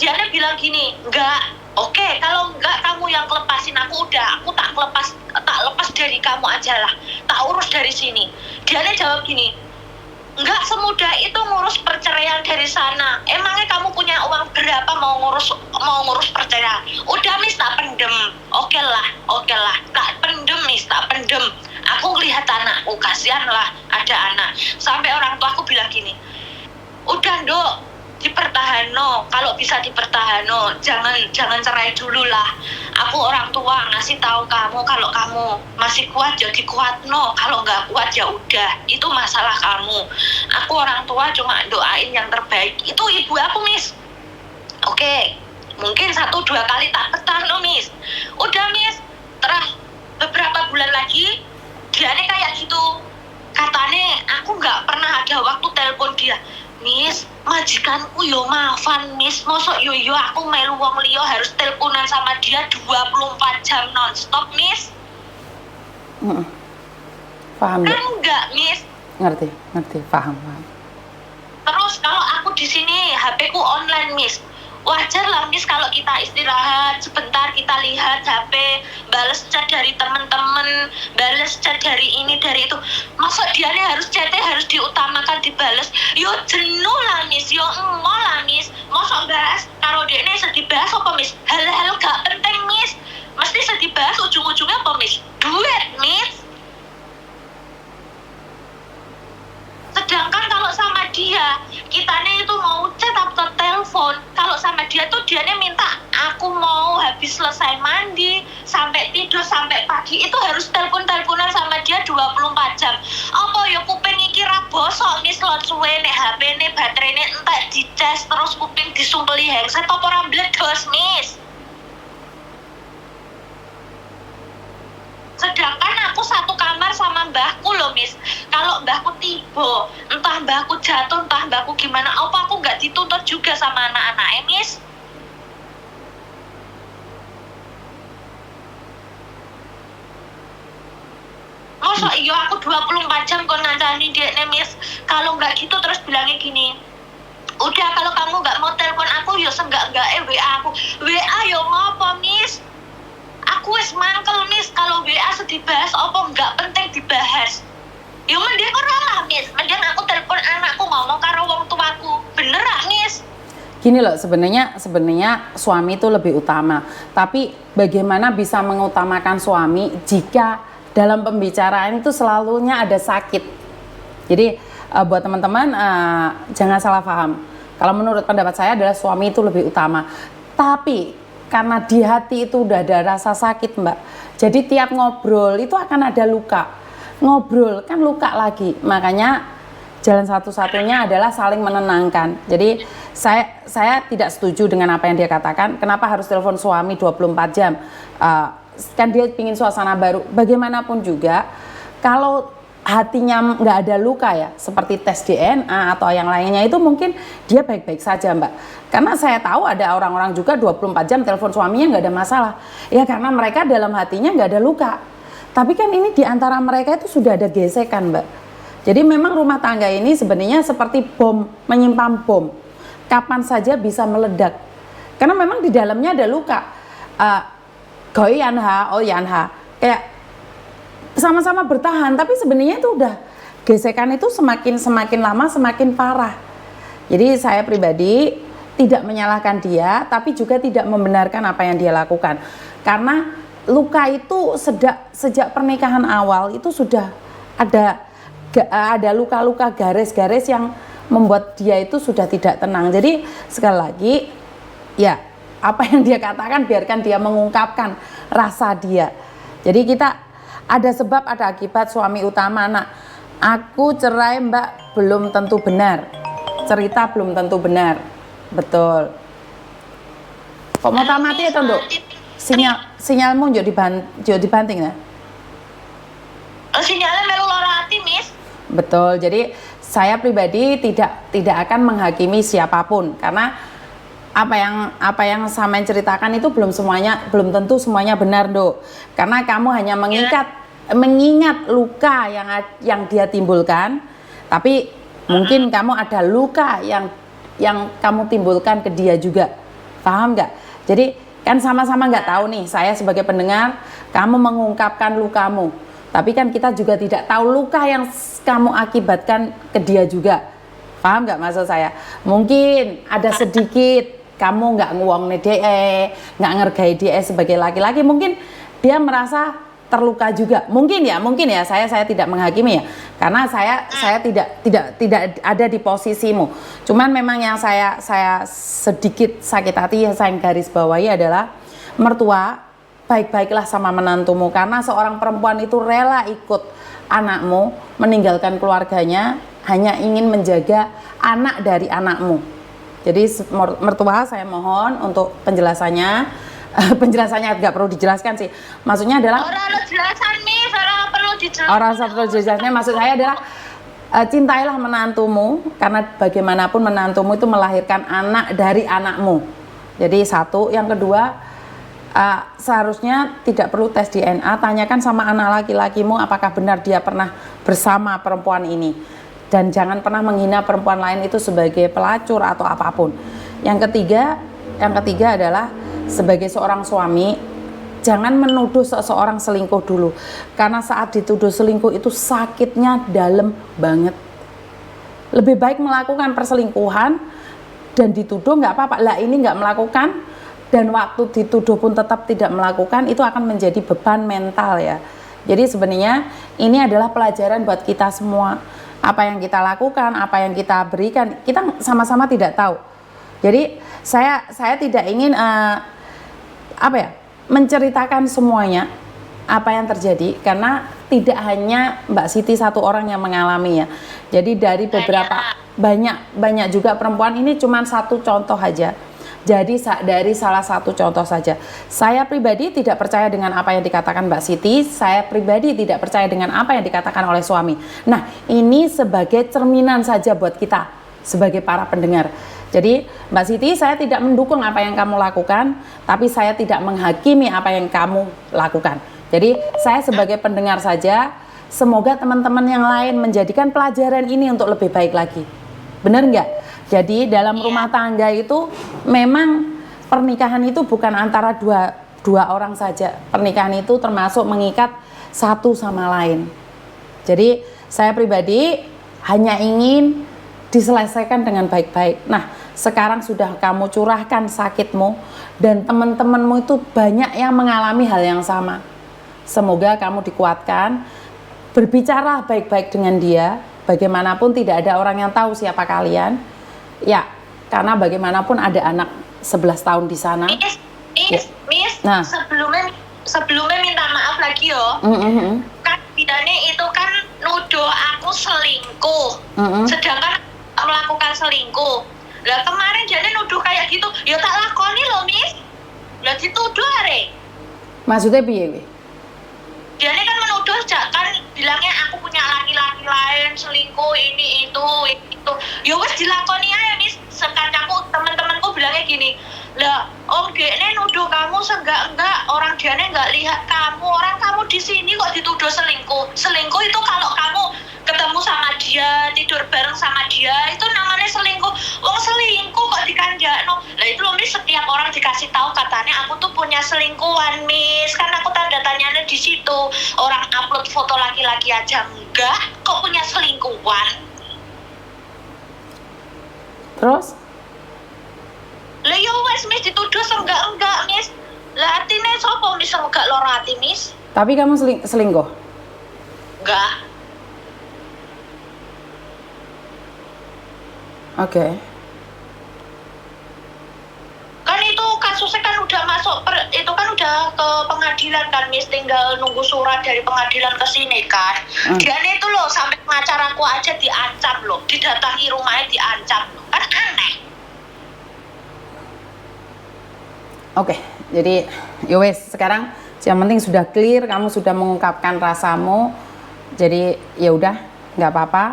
dia bilang gini, enggak, oke, kalau enggak kamu yang lepasin aku, udah aku tak lepas dari kamu aja lah, tak urus dari sini. Dia jawab gini, enggak semudah itu ngurus perceraian dari sana. Emangnya kamu punya uang berapa mau ngurus perceraian? Udah Miss, tak pendem. Oke lah, tak pendem Miss, tak pendem. Aku ngelihat anakku, kasihan lah ada anak. Sampai orang tua aku bilang gini, udah Dok, dipertahano, kalau bisa dipertahano, jangan cerai dulu lah. Aku orang tua ngasih tahu kamu, kalau kamu masih kuat jadi kuat, no, kalau nggak kuat ya udah, itu masalah kamu. Aku orang tua cuma doain yang terbaik. Itu ibu aku Miss. Oke, mungkin 1-2 kali tak pertahano Miss, udah Miss. Terus beberapa bulan lagi dia kayak gitu, katanya aku nggak pernah ada waktu telepon dia. Miss, majikanku yo maafan Miss, mosok yo aku melu wong liya harus teleponan sama dia 24 jam nonstop Miss. Paham kan enggak Miss? Ngerti, paham. Terus kalau aku di sini HP ku online Miss, wajar lah Miss kalau kita istirahat sebentar, kita lihat HP, bales chat dari teman-teman, bales chat dari ini dari itu. Masa dia harus chatnya harus diutamakan dibales? Yo jenuh lah Miss, yo enggak lah Miss. Masa bahas karo dekne sedih bahas apa Miss? Hal-hal gak penting Miss. Mesti sedih bahas ujung-ujungnya apa Miss? Duit Miss. Sedangkan kalau sama dia, kitanya itu mau chat atau telepon. Kalau sama dia tuh dianya minta aku mau habis selesai mandi sampai tidur sampai pagi itu harus teleponan sama dia 24 jam. Apa ya kuping iki ra bosok Miss, lot suwe nek HP-ne baterainya entek dicas terus kuping disumpeli handset apa ora mbledos Miss. Sedangkan aku satu kamar sama mbahku loh Miss. Kalau mbahku tiba, entah mbahku jatuh, entah mbahku gimana, apa aku nggak dituntut juga sama anak-anaknya Miss? Masa iya aku 24 jam kon ngancani dia nih Miss. Kalau nggak gitu terus bilangnya gini, udah kalau kamu nggak mau telepon aku, ya seenggak-enggak WA aku. WA ya ngapa Miss? Aku wis mangkel Miss, kalau WA sedih bahas apa nggak penting dibahas. Ya mending ora lah Miss, mending aku telepon anakku ngomong karo wong tuaku. Bener ah Miss? Gini loh, sebenarnya suami itu lebih utama. Tapi bagaimana bisa mengutamakan suami jika dalam pembicaraan itu selalunya ada sakit. Jadi buat teman-teman jangan salah paham. Kalau menurut pendapat saya adalah suami itu lebih utama. Tapi karena di hati itu udah ada rasa sakit Mbak, jadi tiap ngobrol itu akan ada luka. Ngobrol kan luka lagi, makanya jalan satu-satunya adalah saling menenangkan. Jadi saya tidak setuju dengan apa yang dia katakan. Kenapa harus telepon suami 24 jam? Kan dia pingin suasana baru. Bagaimanapun juga kalau hatinya nggak ada luka ya, seperti tes DNA atau yang lainnya, itu mungkin dia baik-baik saja Mbak. Karena saya tahu ada orang-orang juga 24 jam telepon suaminya nggak ada masalah. Ya karena mereka dalam hatinya nggak ada luka. Tapi kan ini diantara mereka itu sudah ada gesekan Mbak. Jadi memang rumah tangga ini sebenarnya seperti bom, menyimpan bom. Kapan saja bisa meledak. Karena memang di dalamnya ada luka. Yanha, kayak sama-sama bertahan, tapi sebenarnya itu udah gesekan itu semakin lama semakin parah. Jadi saya pribadi tidak menyalahkan dia, tapi juga tidak membenarkan apa yang dia lakukan. Karena luka itu sejak pernikahan awal itu sudah ada luka-luka garis-garis yang membuat dia itu sudah tidak tenang. Jadi sekali lagi ya apa yang dia katakan biarkan dia mengungkapkan rasa dia. Jadi kita ada sebab ada akibat. Suami utama anak. Aku cerai Mbak belum tentu benar. Cerita belum tentu benar. Betul. Kok mau tamati atau Nduk? Sinyalmu jauh dibanting ya? Sinyalnya melu lara hati Miss. Betul. Jadi saya pribadi tidak akan menghakimi siapapun karena apa yang sama ceritakan itu belum tentu semuanya benar Nduk. Karena kamu hanya mengingat luka yang dia timbulkan, tapi mungkin kamu ada luka yang kamu timbulkan ke dia juga. Paham nggak? Jadi kan sama-sama nggak tahu nih, saya sebagai pendengar, kamu mengungkapkan lukamu. Tapi kan kita juga tidak tahu luka yang kamu akibatkan ke dia juga. Paham nggak maksud saya? Mungkin ada sedikit kamu nggak nguang dia, nggak ngergai dia sebagai laki-laki. Mungkin dia merasa terluka juga. Mungkin ya. Saya tidak menghakimi ya. Karena saya tidak ada di posisimu. Cuman memang yang saya sedikit sakit hati yang saya garis bawahi adalah mertua, baik-baiklah sama menantumu, karena seorang perempuan itu rela ikut anakmu meninggalkan keluarganya hanya ingin menjaga anak dari anakmu. Jadi mertua, saya mohon untuk penjelasannya. Penjelasannya nggak perlu dijelaskan sih. Maksudnya adalah orang jelasan nih, orang perlu dijelaskan. Orang perlu dijelaskan. Maksud saya adalah cintailah menantumu, karena bagaimanapun menantumu itu melahirkan anak dari anakmu. Jadi satu, yang kedua, seharusnya tidak perlu tes DNA. Tanyakan sama anak laki-lakimu apakah benar dia pernah bersama perempuan ini, dan jangan pernah menghina perempuan lain itu sebagai pelacur atau apapun. Yang ketiga adalah sebagai seorang suami, jangan menuduh seseorang selingkuh dulu, karena saat dituduh selingkuh itu sakitnya dalam banget. Lebih baik melakukan perselingkuhan dan dituduh nggak apa-apa, lah ini nggak melakukan dan waktu dituduh pun tetap tidak melakukan, itu akan menjadi beban mental ya. Jadi sebenarnya ini adalah pelajaran buat kita semua. Apa yang kita lakukan, apa yang kita berikan, kita sama-sama tidak tahu. Jadi saya tidak ingin menceritakan semuanya apa yang terjadi, karena tidak hanya Mbak Siti satu orang yang mengalami ya. Jadi dari beberapa banyak juga perempuan, ini cuma satu contoh aja. Jadi dari salah satu contoh saja. Saya pribadi tidak percaya dengan apa yang dikatakan Mbak Siti. Saya pribadi tidak percaya dengan apa yang dikatakan oleh suami. Nah, ini sebagai cerminan saja buat kita sebagai para pendengar. Jadi Mbak Siti, saya tidak mendukung apa yang kamu lakukan, tapi saya tidak menghakimi apa yang kamu lakukan. Jadi saya sebagai pendengar saja, semoga teman-teman yang lain menjadikan pelajaran ini untuk lebih baik lagi. Benar nggak? Jadi dalam rumah tangga itu memang pernikahan itu bukan antara dua orang saja. Pernikahan itu termasuk mengikat satu sama lain. Jadi saya pribadi hanya ingin diselesaikan dengan baik-baik. Nah, sekarang sudah kamu curahkan sakitmu dan teman-temanmu itu banyak yang mengalami hal yang sama. Semoga kamu dikuatkan, berbicara baik-baik dengan dia. Bagaimanapun tidak ada orang yang tahu siapa kalian. Ya, karena bagaimanapun ada anak 11 tahun di sana. Miss, nah, sebelumnya minta maaf lagi yo. Kan bidane itu kan nuduh aku selingkuh. Sedangkan melakukan selingkuh. Lah kemarin jadi nuduh kayak gitu, ya tak lakoni loh, Miss. Lah dituduh are. Maksudnya piye we? Dia ini kan menuduh, kan bilangnya aku punya laki-laki lain, selingkuh, ini itu. Ya wes dilakoni aja, Miss. Sekancaku, teman-temanku bilangnya gini, lah om Dekne nuduh kamu enggak orang Dekne enggak lihat kamu, orang kamu di sini kok dituduh selingkuh. Selingkuh itu kalau kamu ketemu sama dia, tidur bareng sama dia, itu namanya selingkuh. Wong selingkuh kok dikandakno. Lah itu loh, Miss, setiap orang dikasih tahu katanya aku tuh punya selingkuhan, Miss. Kan aku tanda tanyanya di situ. Orang upload foto laki-laki aja enggak, kok punya selingkuhan. Terus? Lah ya wes, Miss, dituduh enggak, Miss. Lah artine sapa Miss enggak loro ati, Miss? Tapi kamu selingkuh? Enggak. Oke. Kan itu kasusnya kan udah masuk itu kan udah ke pengadilan kan, Miss, tinggal nunggu surat dari pengadilan ke sini kan. Dia itu loh sampai pengacaraku aja diancam loh, didatangi rumahnya diancam loh. Kan aneh. Oke, jadi yowes, sekarang yang penting sudah clear, kamu sudah mengungkapkan rasamu. Jadi ya udah, nggak apa-apa.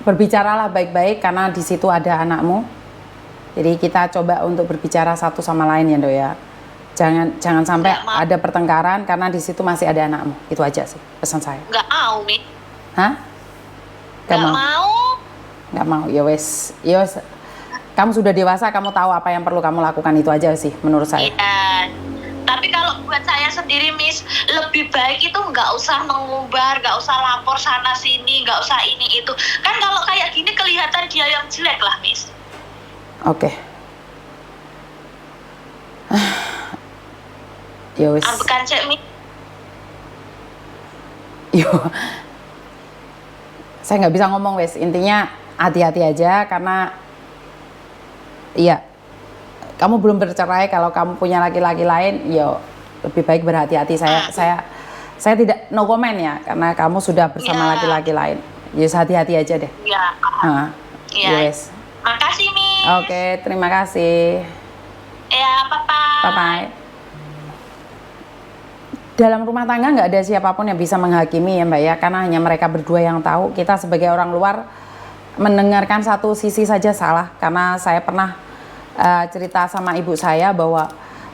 Berbicaralah baik-baik karena di situ ada anakmu. Jadi kita coba untuk berbicara satu sama lain ya, Dok ya. Jangan sampai ada pertengkaran karena di situ masih ada anakmu. Itu aja sih pesan saya. Nggak mau, Miss. Hah? Nggak mau. Nggak mau. Ya wes. kamu sudah dewasa, kamu tahu apa yang perlu kamu lakukan, itu aja sih menurut saya. Iya. Tapi kalau buat saya sendiri, Miss, lebih baik itu nggak usah mengumbar, nggak usah lapor sana sini, nggak usah ini itu. Kan kalau kayak gini kelihatan dia yang jelek lah, Miss. Oke. Ya wis. Ambekan cek, Miss. Yo. Saya nggak bisa ngomong wes. Intinya hati-hati aja karena iya. Kamu belum bercerai, kalau kamu punya laki-laki lain, yo lebih baik berhati-hati. Saya tidak no comment ya karena kamu sudah bersama Ya. laki-laki lain. Yes, hati-hati aja deh. Iya. Iya. Yes. Makasih, Miss. Oke, terima kasih. Ya, bye-bye. Bye-bye. Dalam rumah tangga nggak ada siapapun yang bisa menghakimi ya Mbak ya, karena hanya mereka berdua yang tahu. Kita sebagai orang luar mendengarkan satu sisi saja salah, karena saya pernah cerita sama ibu saya bahwa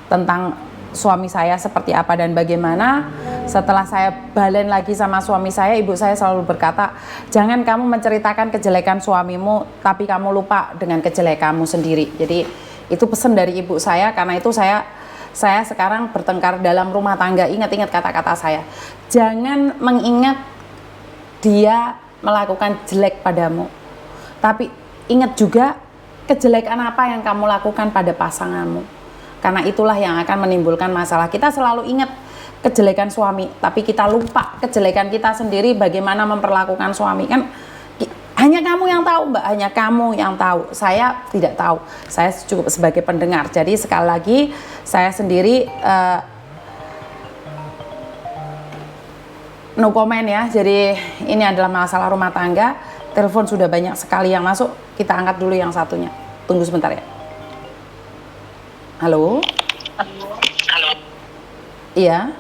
tentang suami saya seperti apa dan bagaimana. Setelah saya balen lagi sama suami saya, ibu saya selalu berkata, jangan kamu menceritakan kejelekan suamimu tapi kamu lupa dengan kejelekanmu sendiri. Jadi itu pesan dari ibu saya. Karena itu saya sekarang bertengkar dalam rumah tangga, ingat-ingat kata-kata saya. Jangan mengingat dia melakukan jelek padamu, tapi ingat juga kejelekan apa yang kamu lakukan pada pasanganmu. Karena itulah yang akan menimbulkan masalah. Kita selalu ingat kejelekan suami, tapi kita lupa kejelekan kita sendiri, bagaimana memperlakukan suami. Kan hanya kamu yang tahu Mbak, hanya kamu yang tahu. Saya tidak tahu, saya cukup sebagai pendengar. Jadi sekali lagi saya sendiri no comment ya. Jadi ini adalah masalah rumah tangga. Telepon sudah banyak sekali yang masuk, kita angkat dulu yang satunya. Tunggu sebentar ya. Halo? Halo. Iya.